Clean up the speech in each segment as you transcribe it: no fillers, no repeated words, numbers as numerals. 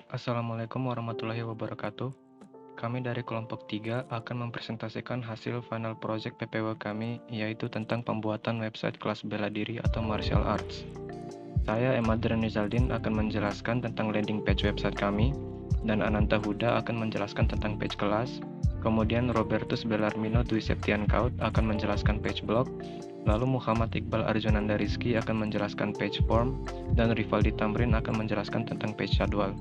Assalamualaikum warahmatullahi wabarakatuh. Kami dari kelompok 3 akan mempresentasikan hasil final project PPW kami, yaitu tentang pembuatan website kelas bela diri atau martial arts. Saya, Emadren Rizaldin, akan menjelaskan tentang landing page website kami, dan Ananta Huda akan menjelaskan tentang page kelas. Kemudian Robertus Belarmino Dwi Septian Kaut akan menjelaskan page blog, lalu Muhammad Iqbal Arjunanda Rizky akan menjelaskan page form, dan Rivaldi Tamrin akan menjelaskan tentang page jadwal.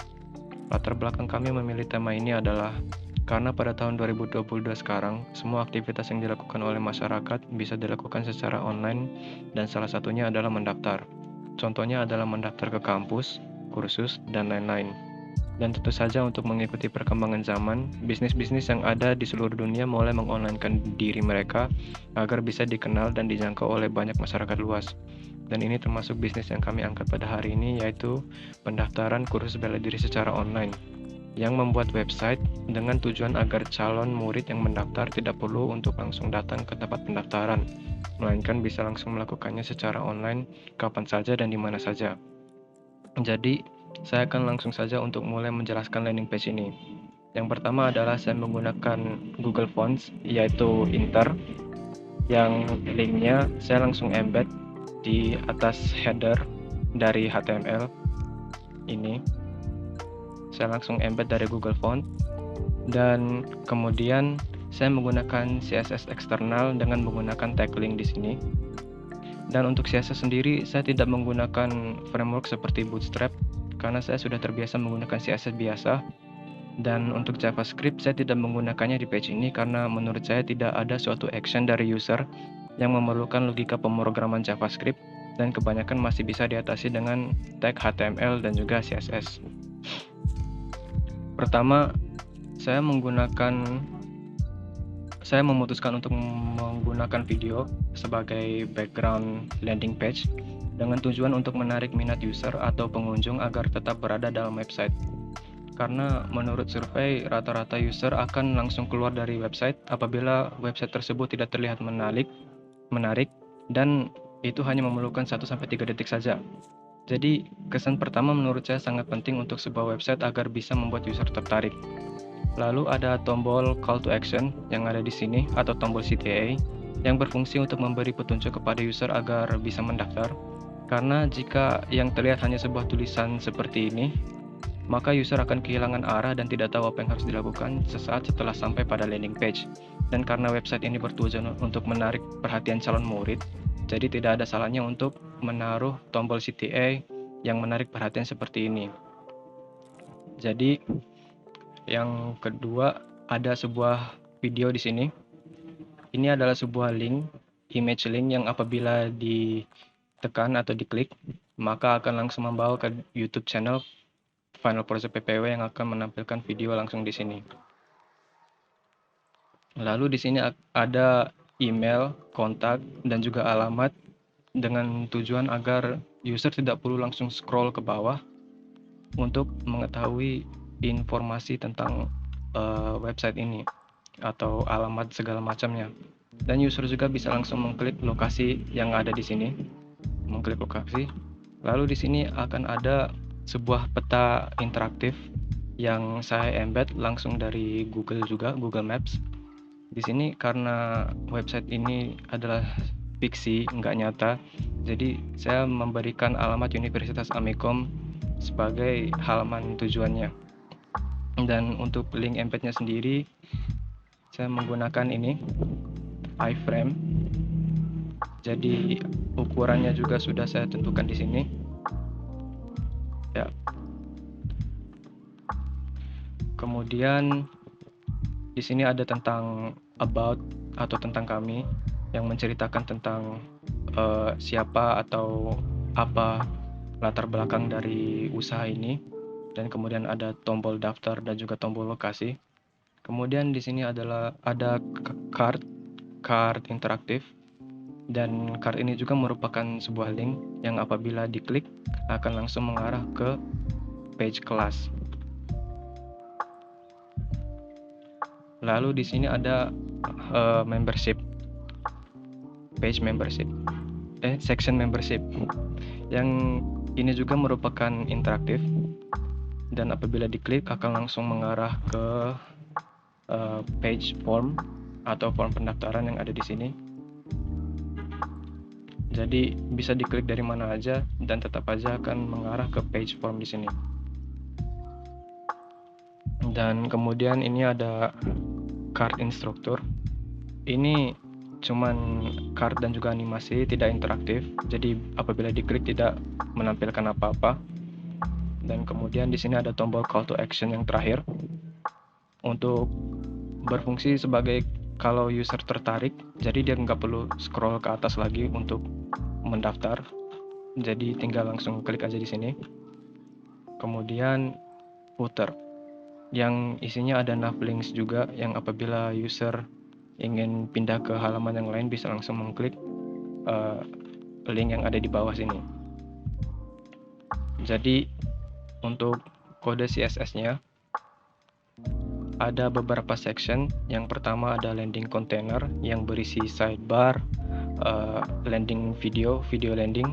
Latar belakang kami memilih tema ini adalah karena pada tahun 2022 sekarang, semua aktivitas yang dilakukan oleh masyarakat bisa dilakukan secara online dan salah satunya adalah mendaftar. Contohnya adalah mendaftar ke kampus, kursus, dan lain-lain. Dan tentu saja untuk mengikuti perkembangan zaman, bisnis-bisnis yang ada di seluruh dunia mulai mengonlinekan diri mereka agar bisa dikenal dan dijangkau oleh banyak masyarakat luas. Dan ini termasuk bisnis yang kami angkat pada hari ini, yaitu pendaftaran kursus bela diri secara online, yang membuat website dengan tujuan agar calon murid yang mendaftar tidak perlu untuk langsung datang ke tempat pendaftaran, melainkan bisa langsung melakukannya secara online kapan saja dan di mana saja. Jadi, saya akan langsung saja untuk mulai menjelaskan landing page ini. Yang pertama adalah saya menggunakan Google Fonts, yaitu Inter, yang linknya saya langsung embed di atas header dari HTML ini. Saya langsung embed dari Google Font, dan kemudian saya menggunakan CSS eksternal dengan menggunakan tag link di sini. Dan untuk CSS sendiri, saya tidak menggunakan framework seperti Bootstrap karena saya sudah terbiasa menggunakan CSS biasa. Dan untuk JavaScript, saya tidak menggunakannya di page ini karena menurut saya tidak ada suatu action dari user yang memerlukan logika pemrograman JavaScript, dan kebanyakan masih bisa diatasi dengan tag HTML dan juga CSS. Pertama, saya memutuskan untuk menggunakan video sebagai background landing page dengan tujuan untuk menarik minat user atau pengunjung agar tetap berada dalam website. Karena menurut survei, rata-rata user akan langsung keluar dari website apabila website tersebut tidak terlihat menarik, dan itu hanya memerlukan 1-3 detik saja. Jadi, kesan pertama menurut saya sangat penting untuk sebuah website agar bisa membuat user tertarik. Lalu ada tombol call to action yang ada di sini, atau tombol CTA, yang berfungsi untuk memberi petunjuk kepada user agar bisa mendaftar. Karena jika yang terlihat hanya sebuah tulisan seperti ini, maka user akan kehilangan arah dan tidak tahu apa yang harus dilakukan sesaat setelah sampai pada landing page. Dan karena website ini bertujuan untuk menarik perhatian calon murid, jadi tidak ada salahnya untuk menaruh tombol CTA yang menarik perhatian seperti ini. Jadi, yang kedua, ada sebuah video di sini. Ini adalah sebuah link, image link yang apabila ditekan atau diklik, maka akan langsung membawa ke YouTube channel Final Project PPW yang akan menampilkan video langsung di sini. Lalu di sini ada email, kontak, dan juga alamat dengan tujuan agar user tidak perlu langsung scroll ke bawah untuk mengetahui informasi tentang website ini atau alamat segala macamnya. Dan user juga bisa langsung mengklik lokasi yang ada di sini, mengklik lokasi. Lalu di sini akan ada sebuah peta interaktif yang saya embed langsung dari Google juga, Google Maps. Di sini karena website ini adalah fiksi, nggak nyata, jadi saya memberikan alamat Universitas Amikom sebagai halaman tujuannya. Dan untuk link embednya sendiri, saya menggunakan ini, iframe. Jadi ukurannya juga sudah saya tentukan di sini. Ya. Kemudian di sini ada tentang about atau tentang kami yang menceritakan tentang siapa atau apa latar belakang dari usaha ini, dan kemudian ada tombol daftar dan juga tombol lokasi. Kemudian di sini ada card interaktif, dan card ini juga merupakan sebuah link yang apabila diklik akan langsung mengarah ke page kelas. Lalu di sini ada membership, page membership, section membership, yang ini juga merupakan interaktif dan apabila diklik akan langsung mengarah ke page form atau form pendaftaran yang ada di sini. Jadi bisa diklik dari mana aja dan tetap aja akan mengarah ke page form di sini. Dan kemudian ini ada card instruktur. Ini cuman card dan juga animasi, tidak interaktif. Jadi apabila diklik tidak menampilkan apa-apa. Dan kemudian di sini ada tombol call to action yang terakhir untuk berfungsi sebagai kalau user tertarik, jadi dia nggak perlu scroll ke atas lagi untuk mendaftar. Jadi tinggal langsung klik aja di sini. Kemudian footer yang isinya ada nav links juga, yang apabila user ingin pindah ke halaman yang lain bisa langsung mengklik link yang ada di bawah sini. Jadi untuk kode CSS-nya ada beberapa section. Yang pertama ada landing container yang berisi sidebar, landing video landing,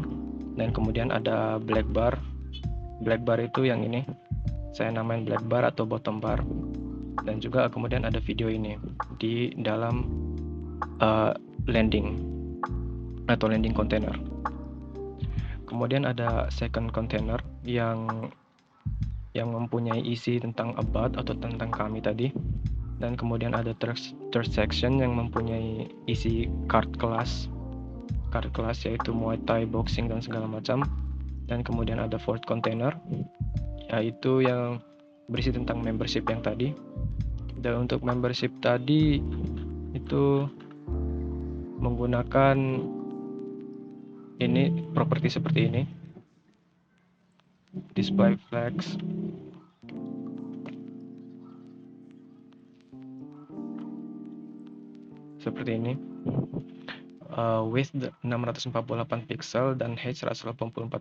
dan kemudian ada black bar. Black bar itu yang ini, saya namain black bar atau bottom bar, dan juga kemudian ada video ini di dalam landing atau landing container. Kemudian ada second container yang mempunyai isi tentang about atau tentang kami tadi, dan kemudian ada third section yang mempunyai isi card kelas yaitu Muay Thai, boxing dan segala macam. Dan kemudian ada fourth container yaitu yang berisi tentang membership yang tadi. Dan untuk membership tadi itu menggunakan ini properti seperti ini, display flags, seperti ini, width 648 pixel dan height 184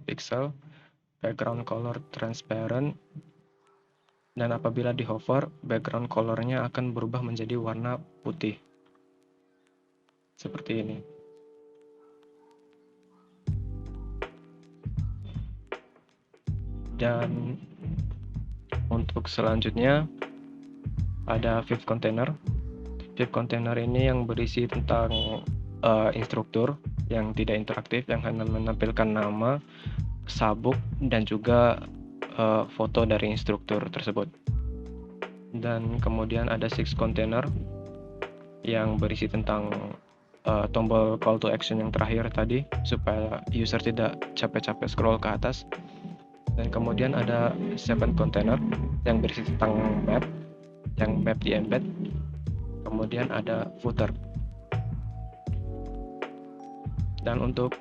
pixel, background color transparent, dan apabila di hover background colornya akan berubah menjadi warna putih seperti ini. Dan untuk selanjutnya ada fifth container. Fifth container ini yang berisi tentang instruktur yang tidak interaktif, yang hanya menampilkan nama, sabuk, dan juga foto dari instruktur tersebut. Dan kemudian ada sixth container yang berisi tentang tombol call to action yang terakhir tadi, supaya user tidak capek-capek scroll ke atas. Dan kemudian ada seventh container yang berisi tentang map, yang map di embed. Kemudian ada footer. Dan untuk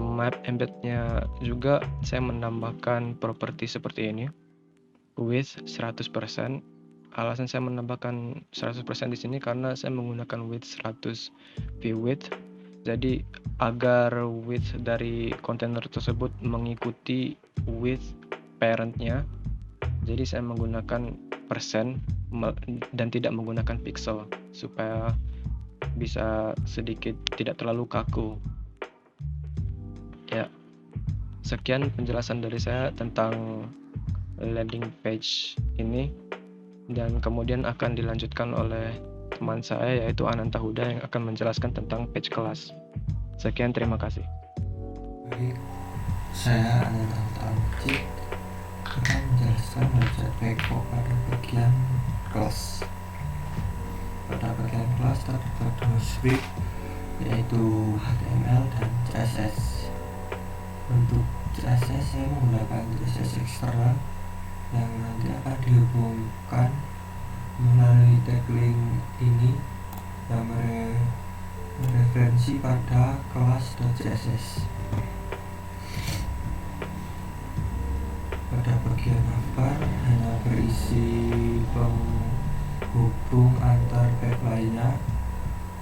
map embednya juga saya menambahkan properti seperti ini, width 100%. Alasan saya menambahkan 100% di sini karena saya menggunakan width 100 view width. Jadi agar width dari kontainer tersebut mengikuti width parentnya, jadi saya menggunakan persen dan tidak menggunakan pixel supaya bisa sedikit tidak terlalu kaku. Ya, sekian penjelasan dari saya tentang landing page ini, dan kemudian akan dilanjutkan oleh teman saya yaitu Ananta Huda yang akan menjelaskan tentang page kelas. Sekian, terima kasih. Baik, saya Ananta Huda akan menjelaskan website Beko pada bagian kelas. Pada bagian kelas terdapat dua script, yaitu HTML dan CSS. Untuk CSS saya menggunakan CSS eksternal yang nanti akan dihubungkan melalui tag link ini yang mereferensi pada kelas.css. Pada bagian navbar hanya berisi penghubung antar tag lainnya.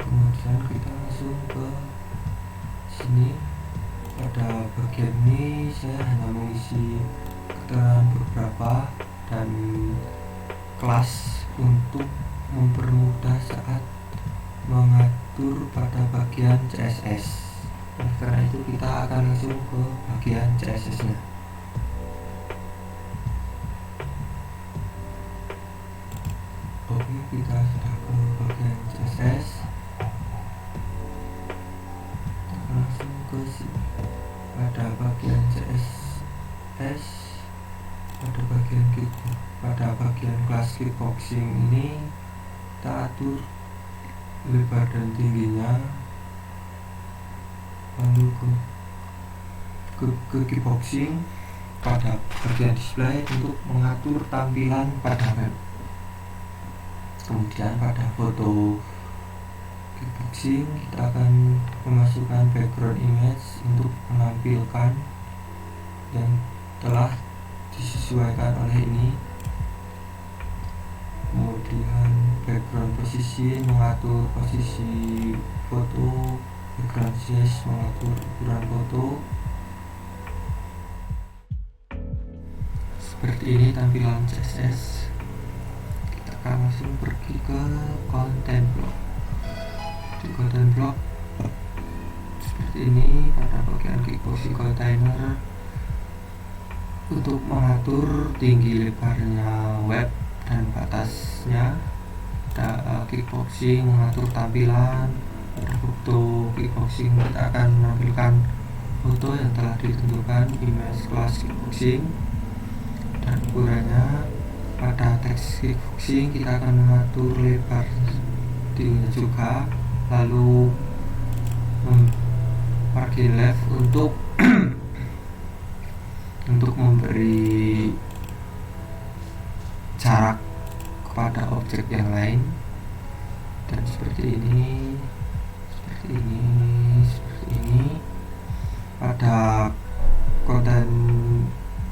Kemudian kita langsung ke sini. Pada bagian ini saya hanya mengisi keterangan beberapa dan kelas untuk mempermudah saat mengatur pada bagian CSS. Karena itu kita akan langsung ke bagian CSS nya. kita sudah ke bagian CSS, kita langsung ke sini. Pada bagian CSS, pada bagian kelas kickboxing ini kita atur lebar dan tingginya, lalu ke kickboxing pada bagian display untuk mengatur tampilan pada web. Kemudian pada foto kickboxing kita akan memasukkan background image untuk menampilkan yang telah disesuaikan oleh ini. Kemudian background posisi mengatur posisi foto, background size mengatur ukuran foto. Seperti ini tampilan CSS. Kita akan langsung pergi ke content block. Di content block seperti ini, pada bagian kickboxing container untuk mengatur tinggi lebarnya web dan batasnya. Ada kickboxing mengatur tampilan. Pada foto kickboxing kita akan menampilkan foto yang telah ditentukan image kelas kickboxing dan ukurannya. Pada teks kickboxing kita akan mengatur lebar tingginya juga, lalu margin left untuk untuk memberi jarak kepada objek yang lain. Dan seperti ini. Pada konten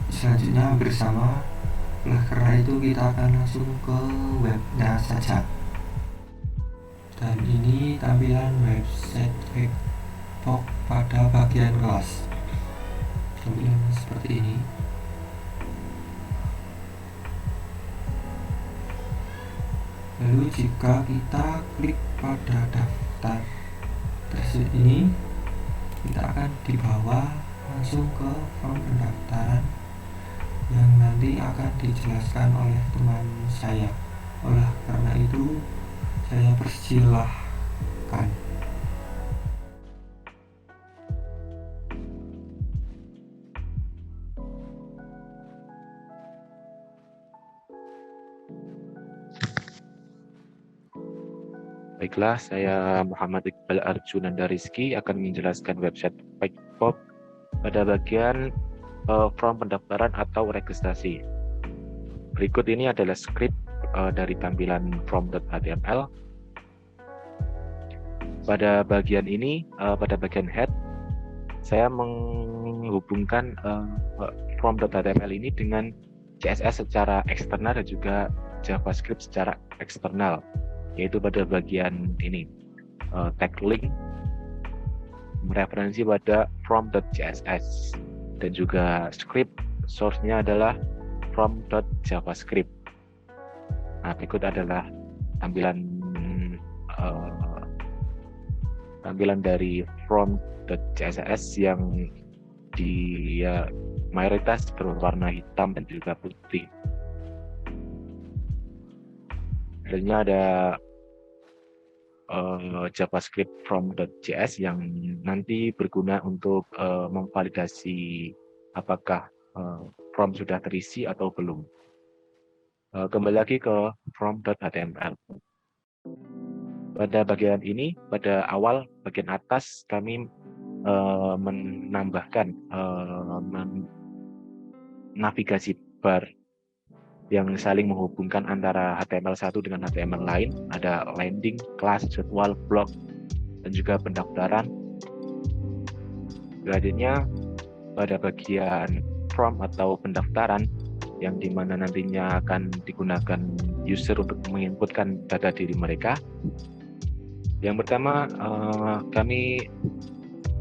selanjutnya bersama. Oleh karena itu kita akan langsung ke webnya saja. Dan ini tampilan website webbox pada bagian kelas. Tampilan seperti ini. Lalu jika kita klik pada daftar tersebut ini, kita akan dibawa langsung ke form pendaftaran yang nanti akan dijelaskan oleh teman saya. Oleh karena itu saya persilahkan. Baiklah, saya Muhammad Iqbal Arjunanda Rizky akan menjelaskan website Pagepop pada bagian form pendaftaran atau registrasi. Berikut ini adalah skrip dari tampilan form.html. Pada bagian ini, pada bagian head, saya menghubungkan form.html ini dengan CSS secara eksternal dan juga JavaScript secara eksternal, yaitu pada bagian ini, tag link mereferensi pada from.css dan juga script source-nya adalah from.javascript. Nah, berikut adalah tampilan dari from.css yang mayoritas berwarna hitam dan juga putih. Selanjutnya ada JavaScript from.js yang nanti berguna untuk memvalidasi apakah from sudah terisi atau belum. Kembali lagi ke from.html. Pada bagian ini, pada awal bagian atas kami menambahkan navigasi bar yang saling menghubungkan antara HTML1 dengan HTML lain. Ada landing, kelas, jadwal, blog, dan juga pendaftaran. Selanjutnya pada bagian form atau pendaftaran yang dimana nantinya akan digunakan user untuk menginputkan data diri mereka. Yang pertama, kami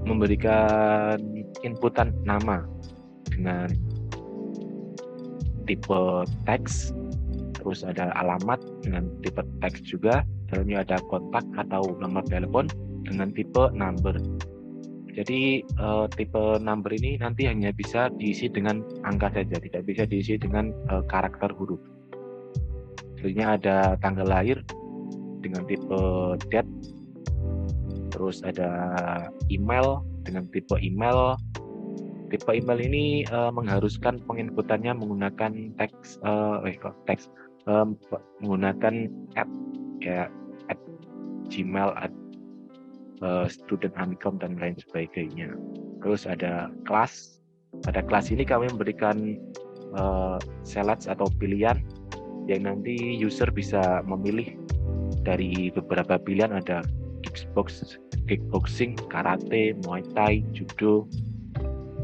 memberikan inputan nama dengan tipe teks, terus ada alamat dengan tipe teks juga, dalamnya ada kontak atau nomor telepon dengan tipe number. Jadi tipe number ini nanti hanya bisa diisi dengan angka saja, tidak bisa diisi dengan karakter huruf. Selanjutnya ada tanggal lahir dengan tipe chat, terus ada email dengan tipe email. Tipe email ini mengharuskan penginputannya menggunakan menggunakan kayak @gmail, student Amikom dan lain sebagainya. Terus ada kelas. Pada kelas ini kami memberikan select atau pilihan yang nanti user bisa memilih dari beberapa pilihan, ada kickboxing, karate, muay thai, judo.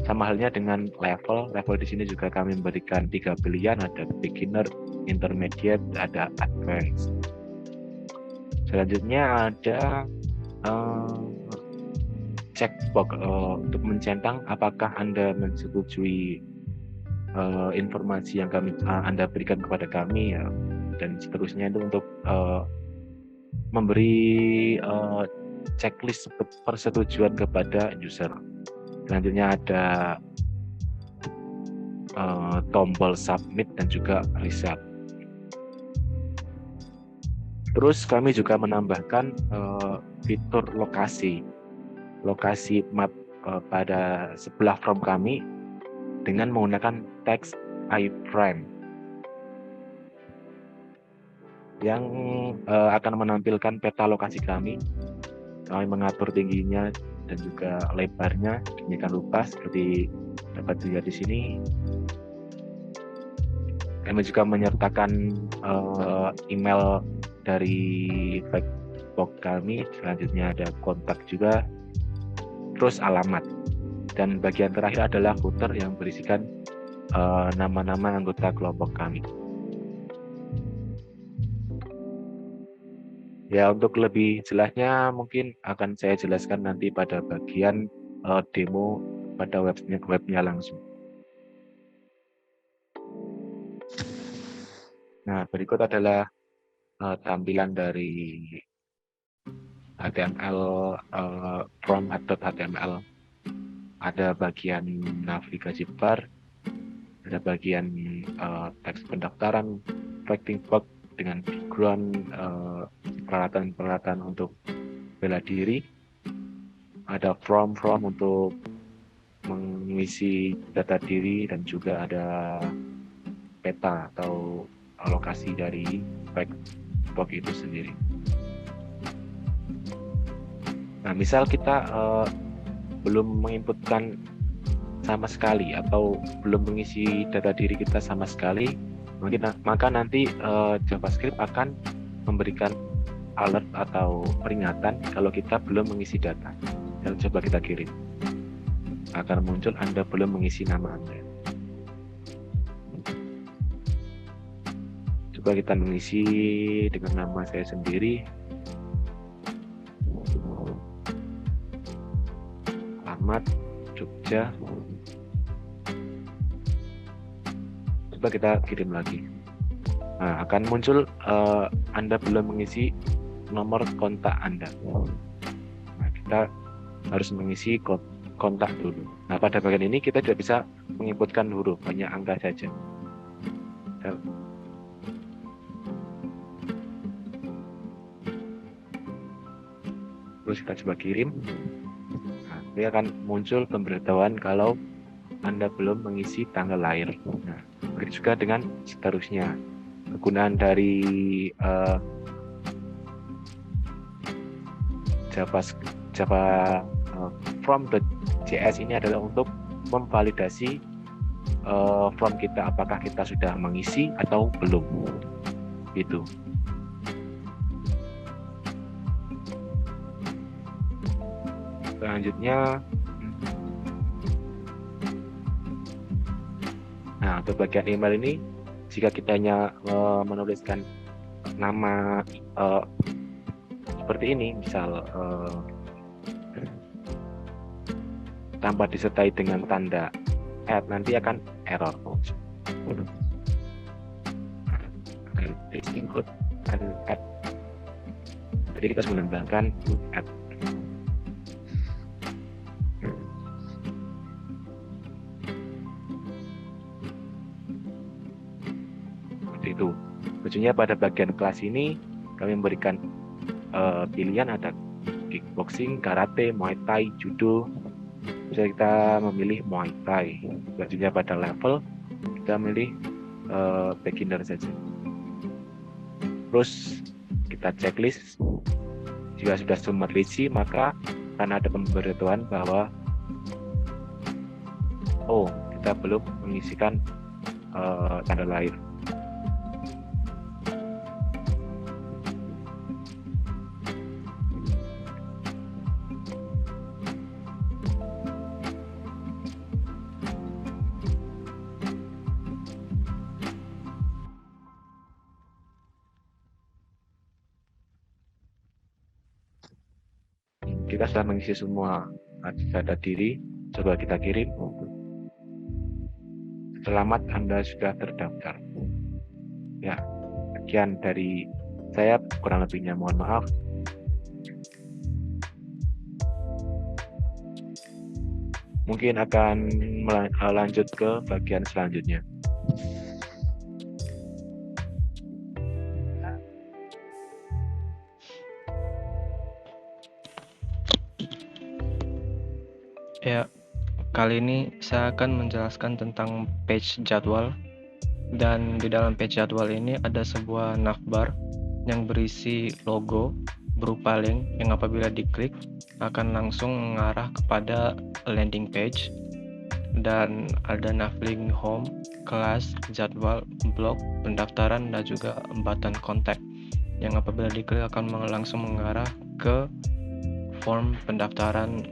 Sama halnya dengan level di sini juga kami memberikan 3 pilihan, ada beginner, intermediate, ada advanced. Selanjutnya ada checkbox untuk mencentang apakah Anda menyetujui informasi yang Anda berikan kepada kami, ya, dan seterusnya itu untuk memberi checklist persetujuan kepada user. Selanjutnya ada tombol submit dan juga reset. Terus kami juga menambahkan fitur lokasi map pada sebelah form kami dengan menggunakan teks iframe yang akan menampilkan peta lokasi kami. Kami mengatur tingginya dan juga lebarnya demikian rupa seperti dapat dilihat di sini. Kami juga menyertakan email dari Facebook kami. Selanjutnya ada kontak juga, terus alamat, dan bagian terakhir adalah footer yang berisikan nama-nama anggota kelompok kami. Ya, untuk lebih jelasnya mungkin akan saya jelaskan nanti pada bagian demo pada webnya langsung. Nah, berikut adalah tampilan dari HTML from app.html. Ada bagian navigasi bar, ada bagian teks pendaftaran, tracking bug dengan background, peralatan untuk bela diri, ada form untuk mengisi data diri, dan juga ada peta atau lokasi dari Facebook itu sendiri. Nah, misal kita belum menginputkan sama sekali atau belum mengisi data diri kita sama sekali, maka nanti JavaScript akan memberikan alert atau peringatan kalau kita belum mengisi data. Dan coba kita kirim, akan muncul Anda belum mengisi nama Anda. Coba kita mengisi dengan nama saya sendiri, alamat Jogja. Coba kita kirim lagi. Nah, akan muncul Anda belum mengisi nomor kontak Anda. Nah, kita harus mengisi kontak dulu. Nah, pada bagian ini kita tidak bisa menginputkan huruf, hanya angka saja. Terus kita coba kirim. Nah, dia akan muncul pemberitahuan kalau Anda belum mengisi tanggal lahir. Nah, begitu juga dengan seterusnya. Kegunaan dari Java from.js ini adalah untuk memvalidasi form kita, apakah kita sudah mengisi atau belum. Gitu. Selanjutnya, nah, untuk bagian email ini, jika kita hanya menuliskan nama seperti ini, misal tanpa disertai dengan tanda @ nanti akan error. Include and @. Jadi kita harus menambahkan @. Seperti itu. Tentunya pada bagian kelas ini kami memberikan pilihan ada kickboxing, karate, muay thai, judo. Bisa kita memilih muay thai. Selanjutnya pada level kita memilih beginner saja. Terus kita checklist. Jika sudah semua terisi, maka akan ada pemberitahuan bahwa kita belum mengisikan tanda lahir. Kita sudah mengisi semua data diri, coba kita kirim. Selamat, Anda sudah terdaftar. Ya, sekian dari saya, kurang lebihnya mohon maaf. Mungkin akan lanjut ke bagian selanjutnya. Ya, kali ini saya akan menjelaskan tentang page jadwal. Dan di dalam page jadwal ini ada sebuah navbar yang berisi logo berupa link yang apabila diklik akan langsung mengarah kepada landing page. Dan ada navlink home, kelas, jadwal, blog, pendaftaran, dan juga button kontak yang apabila diklik akan langsung mengarah ke form pendaftaran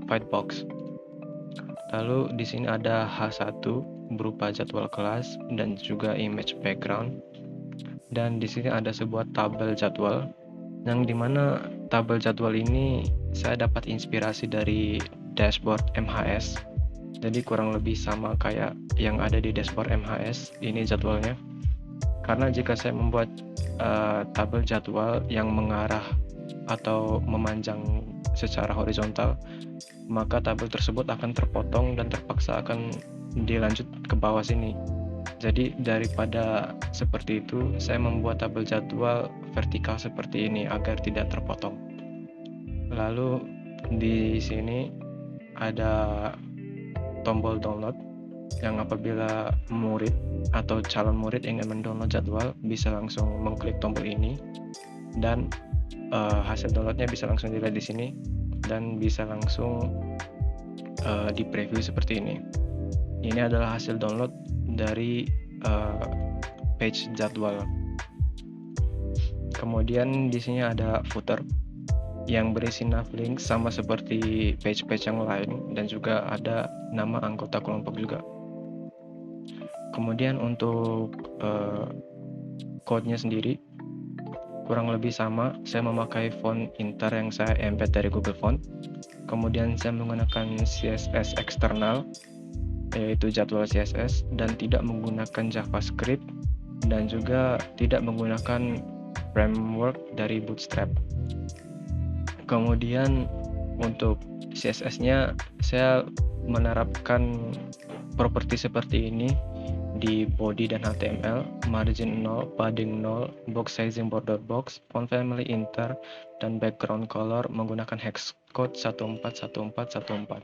Whitebox. Lalu di sini ada H1 berupa jadwal kelas dan juga image background. Dan di sini ada sebuah tabel jadwal yang dimana tabel jadwal ini saya dapat inspirasi dari dashboard MHS. Jadi kurang lebih sama kayak yang ada di dashboard MHS ini jadwalnya. Karena jika saya membuat tabel jadwal yang mengarah atau memanjang secara horizontal, maka tabel tersebut akan terpotong dan terpaksa akan dilanjut ke bawah sini. Jadi daripada seperti itu, saya membuat tabel jadwal vertikal seperti ini agar tidak terpotong. Lalu di sini ada tombol download yang apabila murid atau calon murid ingin mendownload jadwal bisa langsung mengklik tombol ini dan hasil downloadnya bisa langsung dilihat di sini dan bisa langsung di preview seperti ini. Ini adalah hasil download dari page jadwal. Kemudian di sini ada footer yang berisi navlink sama seperti page-page yang lain dan juga ada nama anggota kelompok juga. Kemudian untuk code-nya sendiri kurang lebih sama, saya memakai font Inter yang saya embed dari Google Font. Kemudian saya menggunakan CSS eksternal, yaitu jadwal CSS, dan tidak menggunakan JavaScript, dan juga tidak menggunakan framework dari Bootstrap. Kemudian untuk CSS-nya, saya menerapkan properti seperti ini di body dan HTML, margin 0, padding 0, box sizing border box, font family inter, dan background color menggunakan hex code 141414.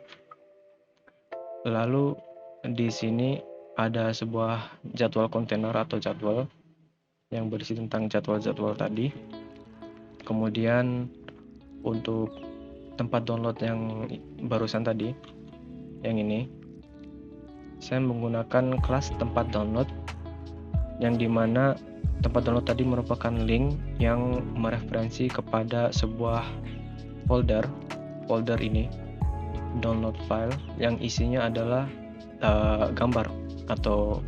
Lalu di sini ada sebuah jadwal kontainer atau jadwal yang berisi tentang jadwal-jadwal tadi. Kemudian untuk tempat download yang barusan tadi, yang ini, saya menggunakan kelas tempat download yang dimana tempat download tadi merupakan link yang mereferensi kepada sebuah folder ini, download file yang isinya adalah gambar atau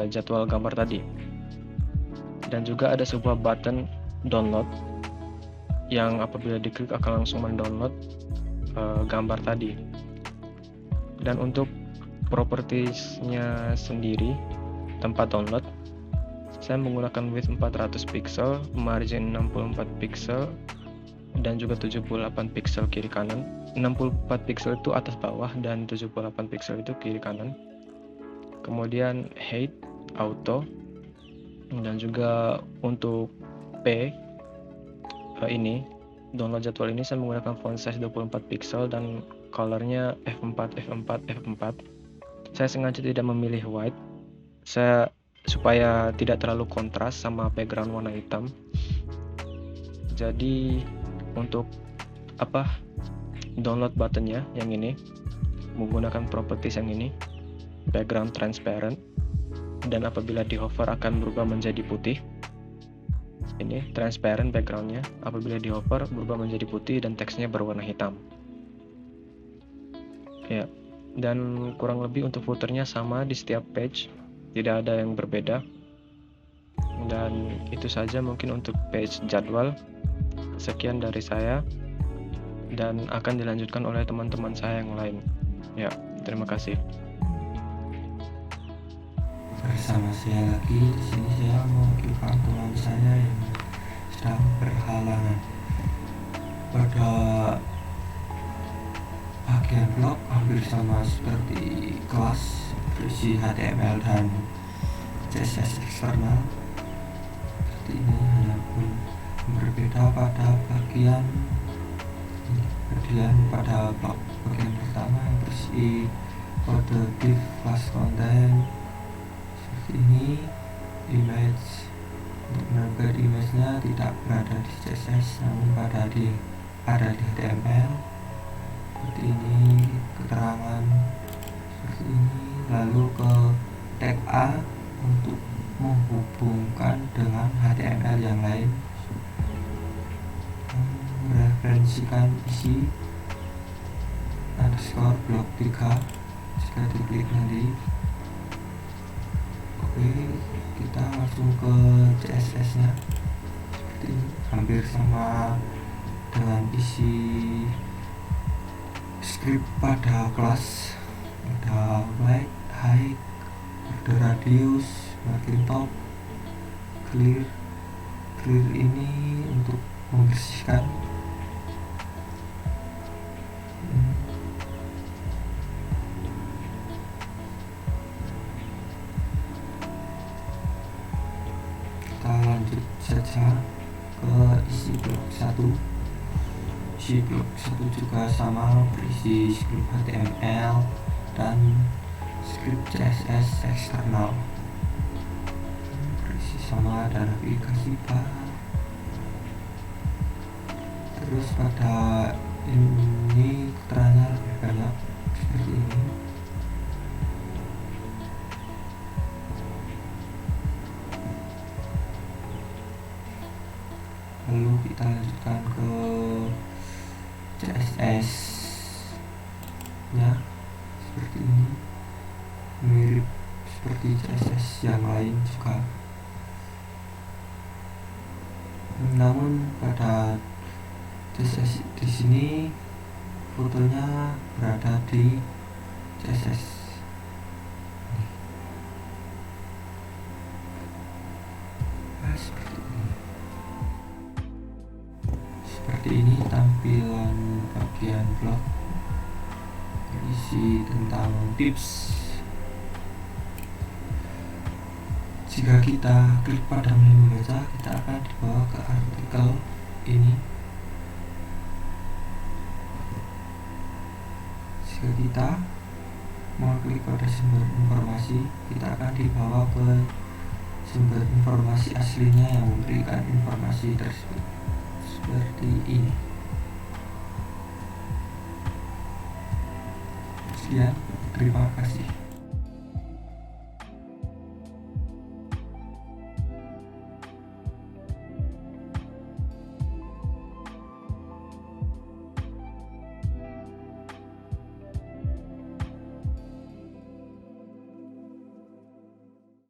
jadwal gambar tadi. Dan juga ada sebuah button download yang apabila diklik akan langsung mendownload gambar tadi. Dan untuk propertiesnya sendiri, tempat download, saya menggunakan width 400 pixel, margin 64 pixel, dan juga 78 pixel kiri kanan. 64 pixel itu atas bawah dan 78 pixel itu kiri kanan. Kemudian height auto, Dan juga untuk P ini download jadwal ini saya menggunakan font size 24 pixel dan colornya F4 F4 F4. Saya sengaja tidak memilih white supaya tidak terlalu kontras sama background warna hitam. Jadi untuk download buttonnya yang ini menggunakan properties yang ini, background transparent, dan apabila di hover akan berubah menjadi putih. Ini transparent backgroundnya, apabila di hover berubah menjadi putih dan teksnya berwarna hitam. Ya, dan kurang lebih untuk footernya sama di setiap page, tidak ada yang berbeda. Dan itu saja mungkin untuk page jadwal. Sekian dari saya dan akan dilanjutkan oleh teman-teman saya yang lain. Ya, terima kasih. Bersama saya lagi di sini, saya mewakilkan teman saya yang sedang berhalangan. Pada bagian blog hampir sama seperti kelas, berisi HTML dan CSS eksternal. Seperti ini, hanya pun berbeda pada bagian pada blog bagian pertama yang berisi kode div class content. Seperti ini, image untuk menambah image-nya tidak berada di CSS namun ada di HTML. Seperti ini keterangan seperti ini, lalu ke tag A untuk menghubungkan dengan HTML yang lain, mereferensikan isi underscore blok 3 jika diklik nanti. Oke, kita langsung ke CSS nya. Seperti ini, hampir sama dengan isi script pada kelas. Ada light, height, border radius, margin top, clear ini untuk membersihkan. Kita lanjut saja ke isi blok 1. Isi blok 1 juga sama, berisi script HTML dan script CSS eksternal. Berisi sama, ada navigasi bar. Terus pada ini keterangannya lebih banyak seperti ini. Lalu kita lanjutkan ke CSS nya seperti ini, mirip seperti CSS yang lain juga, namun pada CSS di sini fotonya berada di CSS. Seperti ini tampilan bagian blog, berisi tentang tips. Jika kita klik pada menu membaca, kita akan dibawa ke artikel ini. Jika kita mengklik pada sumber informasi, kita akan dibawa ke sumber informasi aslinya yang memberikan informasi tersebut. Seperti ini. Sekian, terima kasih.